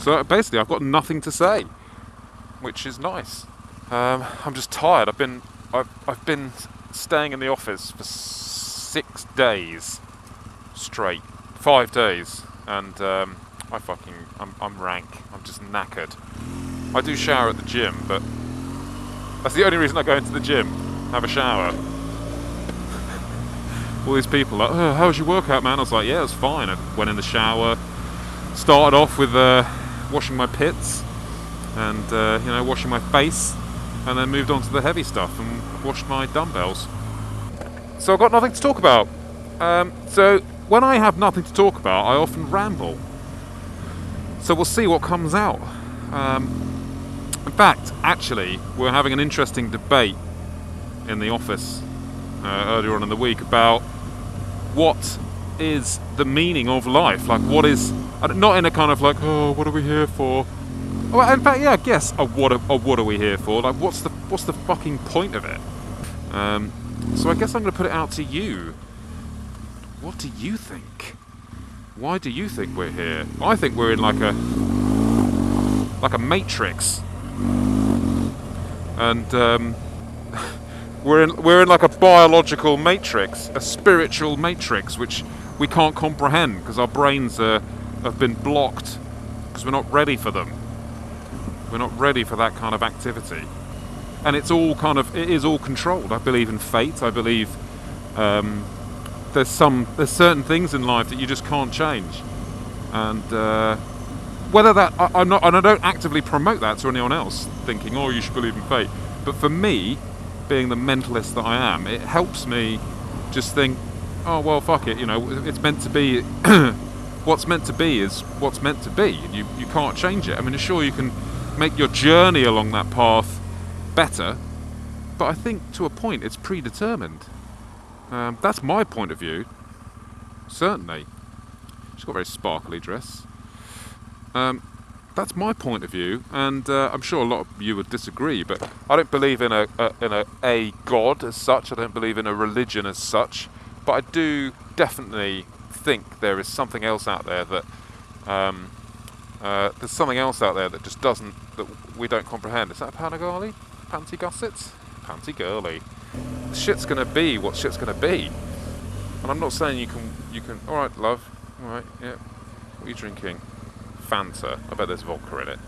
So basically I've got nothing to say, which is nice. I'm just tired. I've been staying in the office for 6 days straight, 5 days, and I'm rank. I'm just knackered. I do shower at the gym, but that's the only reason I go into the gym, have a shower. All these people are like, oh, how was your workout, man? I was like, yeah, it was fine. I went in the shower, started off with washing my pits and washing my face, and then moved on to the heavy stuff and washed my dumbbells. So I've got nothing to talk about. So when I have nothing to talk about, I often ramble. So we'll see what comes out. In fact, actually, we're having an interesting debate in the office earlier on in the week about what is the meaning of life. Like, what is, not in a kind of like, oh, what are we here for? Well, in fact, yeah, I guess, what are we here for? Like, what's the fucking point of it? So I guess I'm going to put it out to you. What do you think? Why do you think we're here? I think we're in like a matrix, and we're in like a biological matrix, a spiritual matrix, which we can't comprehend because our brains have been blocked because we're not ready for them. We're not ready for that kind of activity, and it is all controlled. I believe in fate. I believe there's certain things in life that you just can't change, and whether that I don't actively promote that to anyone else, thinking, oh, you should believe in fate. But for me, being the mentalist that I am, it helps me just think, oh well, fuck it, it's meant to be. What's meant to be is what's meant to be. You can't change it. I mean, sure, you can make your journey along that path better, but I think to a point it's predetermined. That's my point of view. Certainly, she's got a very sparkly dress. That's my point of view, and I'm sure a lot of you would disagree, but I don't believe in a god as such. I don't believe in a religion as such, but I do definitely think there is something else out there that there's something else out there that just that we don't comprehend. Is that a Panagali? Panty gussets? Panty girly. Shit's gonna be what shit's gonna be, and I'm not saying you can. All right, love. All right, yeah. What are you drinking? Fanta. I bet there's vodka in it.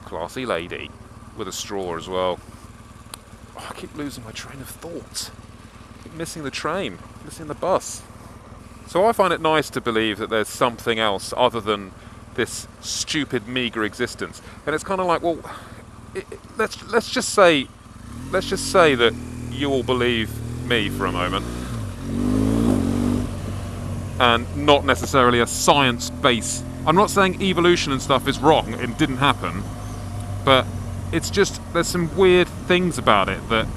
Classy lady with a straw as well. Oh, I keep losing my train of thought. I keep missing the train, missing the bus. So I find it nice to believe that there's something else other than this stupid, meagre existence. And it's kind of like, well, let's just say that you all believe me for a moment, and not necessarily a science-based. I'm not saying evolution and stuff is wrong, it didn't happen, but it's just, there's some weird things about it that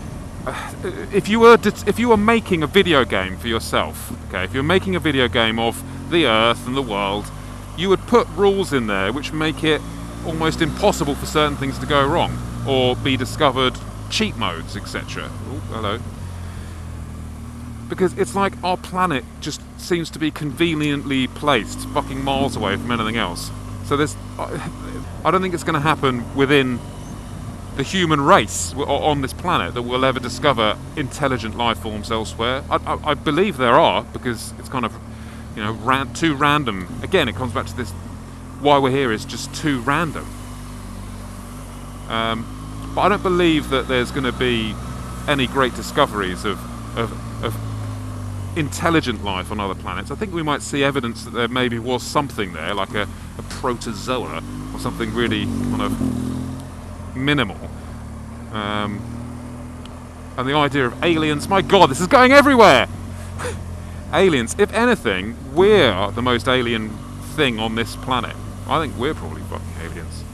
if you were making a video game for yourself, okay, if you're making a video game of the Earth and the world, you would put rules in there which make it almost impossible for certain things to go wrong or be discovered, cheat modes, etc. Oh, hello. Because it's like our planet just seems to be conveniently placed fucking miles away from anything else. So I don't think it's going to happen within the human race on this planet that we'll ever discover intelligent life forms elsewhere. I believe there are, because it's kind of, too random. Again, it comes back to this, why we're here is just too random. But I don't believe that there's going to be any great discoveries of intelligent life on other planets. I think we might see evidence that there maybe was something there, like a protozoa or something really kind of minimal. And the idea of aliens, my god, this is going everywhere! Aliens, if anything, we're the most alien thing on this planet. I think we're probably fucking aliens.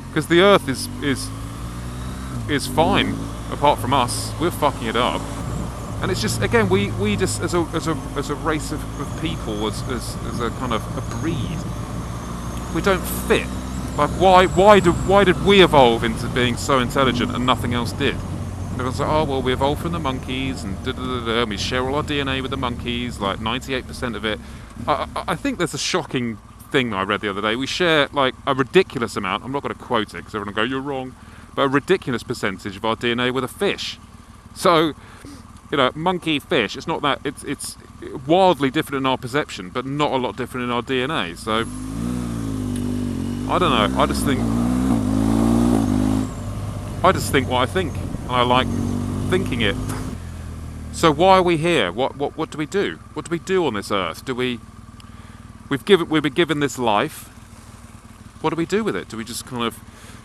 Because the Earth is fine, apart from us. We're fucking it up. And it's just, again, we just as a race of people, as a kind of a breed, we don't fit. Like, why did we evolve into being so intelligent and nothing else did? And everyone's like, oh well, we evolved from the monkeys and and we share all our DNA with the monkeys, like 98% of it. I think there's a shocking thing that I read the other day. We share like a ridiculous amount. I'm not going to quote it because everyone will go, you're wrong. But a ridiculous percentage of our DNA with a fish. So, you know, monkey, fish, it's not that, it's wildly different in our perception, but not a lot different in our DNA. So, I don't know, I just think what I think, and I like thinking it. So why are we here? What do we do? What do we do on this earth? We've been given this life. What do we do with it? Do we just kind of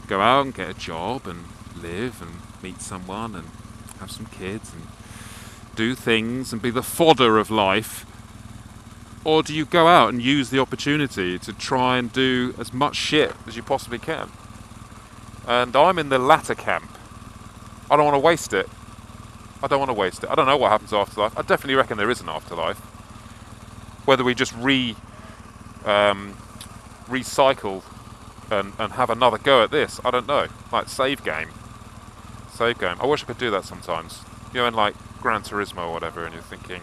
go out and get a job and live and meet someone and have some kids and do things and be the fodder of life? Or do you go out and use the opportunity to try and do as much shit as you possibly can? And I'm in the latter camp. I don't want to waste it. I don't know what happens after life. I definitely reckon there is an afterlife. Whether we just recycle and have another go at this, I don't know. Like save game. I wish I could do that sometimes. You know, in like Gran Turismo or whatever, and you're thinking,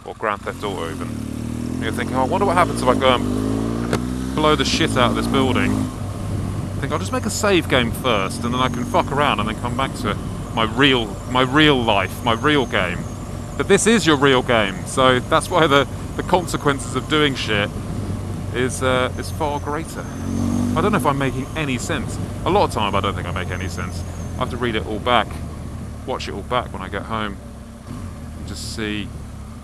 or Grand Theft Auto even, and you're thinking, oh, I wonder what happens if I go and blow the shit out of this building. I think I'll just make a save game first, and then I can fuck around and then come back to my real life, my real game. But this is your real game, so that's why the consequences of doing shit is far greater. I don't know if I'm making any sense. A lot of time I don't think I make any sense. I have to read it all back, watch it all back when I get home, and just see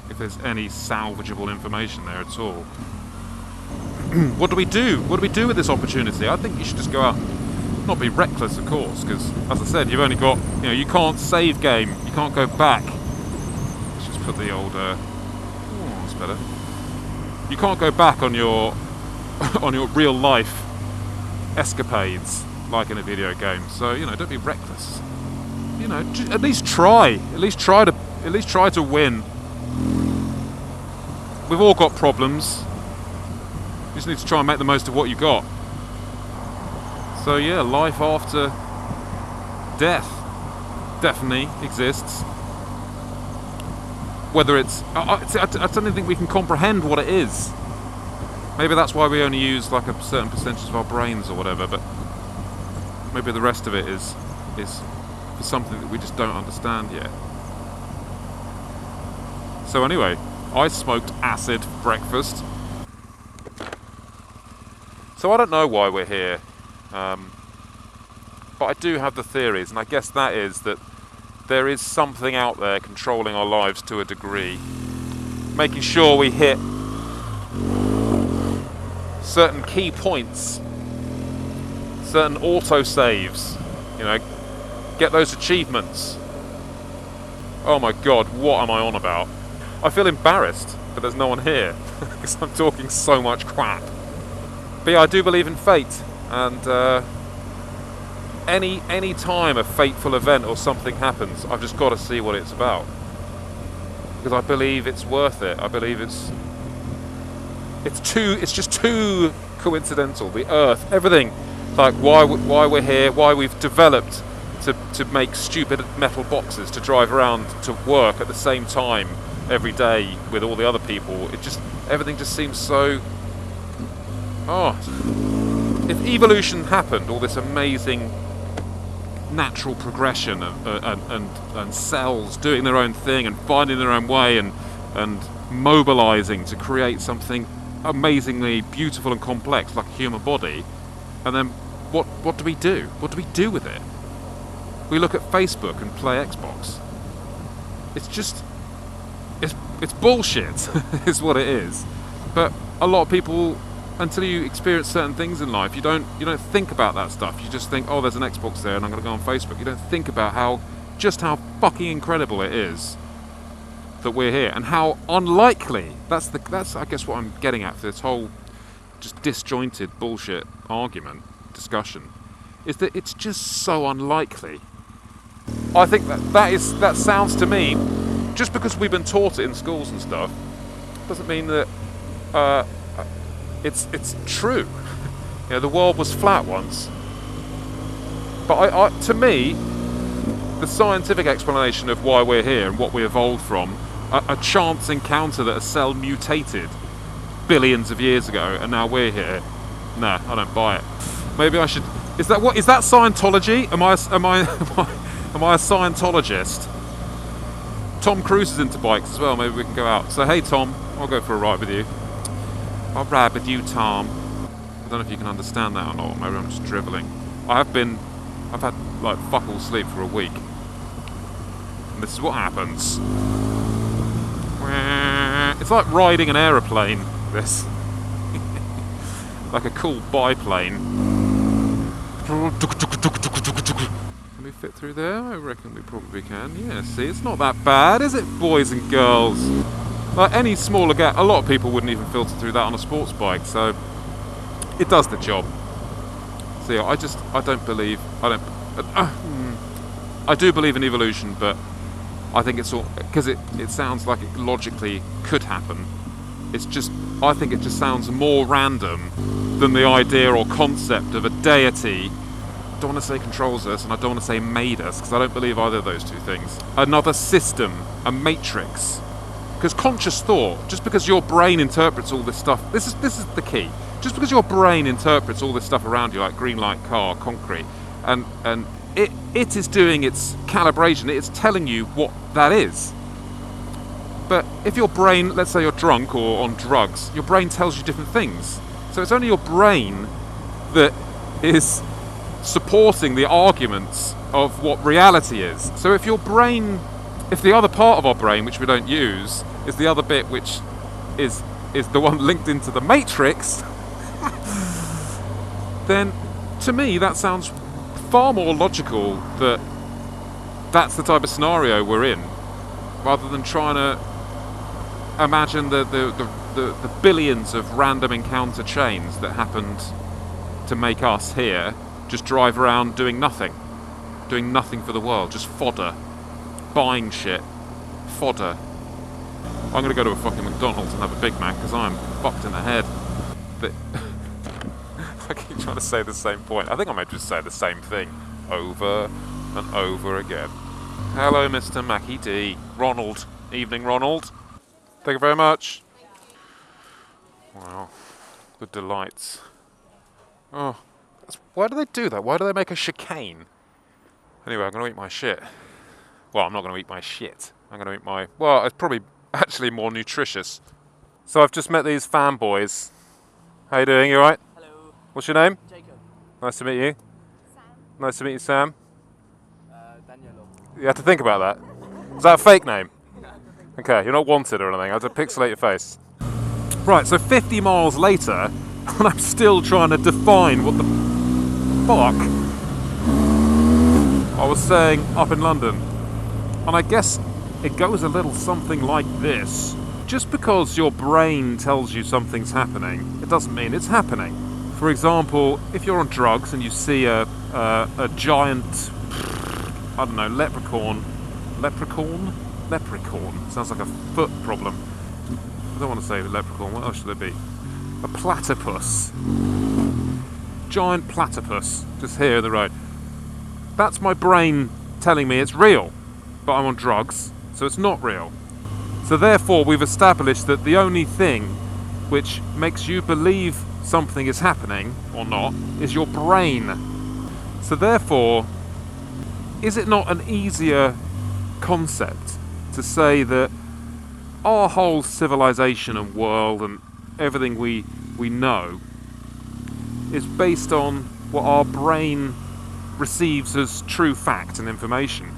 if there's any salvageable information there at all. What do we do? What do we do with this opportunity? I think you should just go out, not be reckless, of course, because, as I said, you've only got, you know, you can't save game, you can't go back. Let's just put the old, oh, that's better. You can't go back on your, on your real life escapades, like in a video game. So, you know, don't be reckless. You know, at least try. At least try to win. We've all got problems. You just need to try and make the most of what you got. So yeah, life after death definitely exists. Whether it's... I don't think we can comprehend what it is. Maybe that's why we only use like a certain percentage of our brains or whatever, but maybe the rest of it is for something that we just don't understand yet. So anyway, I smoked acid for breakfast. So I don't know why we're here, but I do have the theories, and I guess that is that there is something out there controlling our lives to a degree, making sure we hit certain key points, certain autosaves, you know, get those achievements. Oh my god, what am I on about? I feel embarrassed, but there's no one here, because I'm talking so much crap. But yeah, I do believe in fate, and any time a fateful event or something happens, I've just got to see what it's about, because I believe it's worth it. I believe it's just too coincidental. The Earth, everything, like why we're here, why we've developed to make stupid metal boxes to drive around to work at the same time every day with all the other people. Everything just seems so. Oh, if evolution happened, all this amazing natural progression and cells doing their own thing and finding their own way and mobilizing to create something amazingly beautiful and complex like a human body, and then what do we do? What do we do with it? We look at Facebook and play Xbox. It's bullshit is what it is. But a lot of people, until you experience certain things in life, you don't think about that stuff. You just think, oh, there's an Xbox there and I'm going to go on Facebook. You don't think about how fucking incredible it is that we're here, and how unlikely, that's I guess what I'm getting at for this whole just disjointed bullshit argument discussion, is that it's just so unlikely. I think that sounds to me, just because we've been taught it in schools and stuff, doesn't mean that it's true. You know, the world was flat once. But to me, the scientific explanation of why we're here and what we evolved from, a chance encounter that a cell mutated billions of years ago, and now we're here. Nah, I don't buy it. Maybe I should. Is that Scientology? Am I a Scientologist? Tom Cruise is into bikes as well. Maybe we can go out. So hey Tom, I'll go for a ride with you. I'll ride with you, Tom. I don't know if you can understand that or not. Maybe I'm just dribbling. I've had like fuck all sleep for a week. And this is what happens. It's like riding an aeroplane, this. Like a cool biplane. Can we fit through there? I reckon we probably can. Yeah, see, it's not that bad, is it, boys and girls? Like any smaller gap, a lot of people wouldn't even filter through that on a sports bike, so it does the job. So yeah, I do believe in evolution, but I think it's all, because it sounds like it logically could happen. I think it just sounds more random than the idea or concept of a deity. I don't want to say controls us, and I don't want to say made us, because I don't believe either of those two things. Another system, a matrix. Because conscious thought, just because your brain interprets all this stuff, this is the key. Just because your brain interprets all this stuff around you, like green light, car, concrete, and it is doing its calibration, it's telling you what that is. But if your brain, let's say you're drunk or on drugs, your brain tells you different things. So it's only your brain that is supporting the arguments of what reality is. So if the other part of our brain, which we don't use, is the other bit which is the one linked into the matrix, then to me that sounds far more logical that that's the type of scenario we're in, rather than trying to imagine the billions of random encounter chains that happened to make us here just drive around doing nothing for the world, just fodder, buying shit, fodder. I'm gonna go to a fucking McDonald's and have a Big Mac because I'm fucked in the head. But I keep trying to say the same point. I think I might just say the same thing over and over again. Hello, Mr. Mackie D. Ronald. Evening, Ronald. Thank you very much. Wow, the delights. Oh, why do they do that? Why do they make a chicane? Anyway, I'm going to eat my shit. Well, I'm not going to eat my shit. I'm going to eat my... Well, it's probably actually more nutritious. So I've just met these fanboys. How you doing? You alright? Hello. What's your name? Jacob. Nice to meet you. Sam. Nice to meet you, Sam. Danielo. You have to think about that. Is that a fake name? Okay, you're not wanted or anything. I have to pixelate your face. Right, so 50 miles later, and I'm still trying to define what the fuck I was saying up in London. And I guess it goes a little something like this. Just because your brain tells you something's happening, it doesn't mean it's happening. For example, if you're on drugs and you see a giant, I don't know, leprechaun. Leprechaun sounds like a foot problem. I don't want to say the leprechaun. What else should it be? A platypus. Giant platypus just here in the road. That's my brain telling me it's real, but I'm on drugs, so it's not real. So therefore we've established that the only thing which makes you believe something is happening or not is your brain. So therefore, is it not an easier concept to say that our whole civilization and world and everything we know is based on what our brain receives as true fact and information?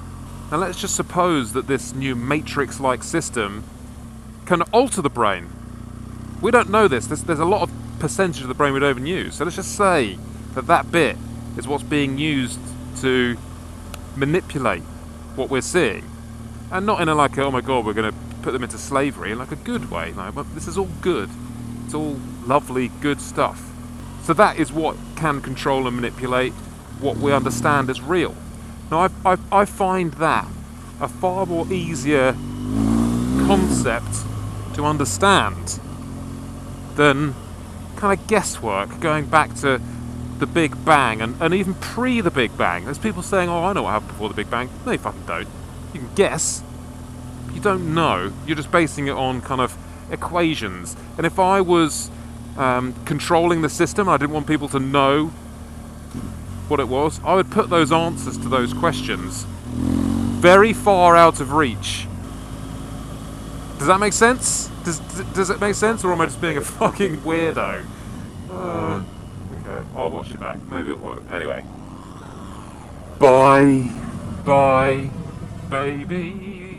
Now let's just suppose that this new matrix-like system can alter the brain. We don't know this. There's a lot of percentage of the brain we don't even use. So let's just say that bit is what's being used to manipulate what we're seeing. And not in a like, oh my god, we're going to put them into slavery, in like a good way. Like, well, this is all good. It's all lovely, good stuff. So that is what can control and manipulate what we understand as real. Now, I find that a far more easier concept to understand than kind of guesswork going back to the Big Bang and even pre the Big Bang. There's people saying, oh, I know what happened before the Big Bang. No, you fucking don't. You can guess. You don't know. You're just basing it on kind of equations. And if I was controlling the system, I didn't want people to know what it was, I would put those answers to those questions very far out of reach. Does that make sense? Does it make sense, or am I just being a fucking weirdo? Okay, I'll watch it back. Maybe it'll work. Anyway. Bye. Bye, baby.